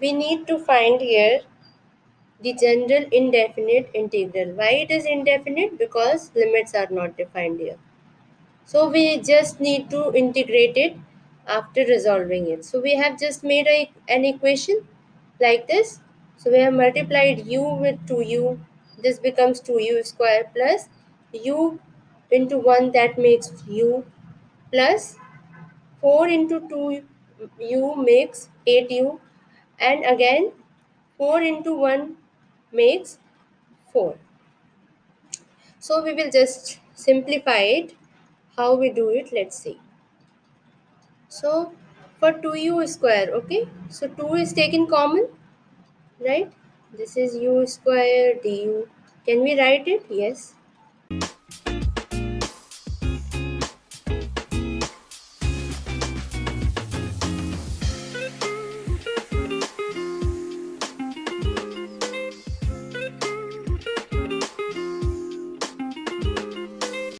we need to find here the general indefinite integral. Why it is indefinite? Because limits are not defined here. So we just need to integrate it after resolving it. So we have just made an equation like this. So we have multiplied u with 2u. This becomes 2u square plus u into 1, that makes u, plus 4 into 2u makes 8u, and again 4 into 1 makes 4. So we will just simplify it. How we do it, let's see. So for 2u square, okay, so 2 is taken common, right? This is u square du. Can we write it? Yes.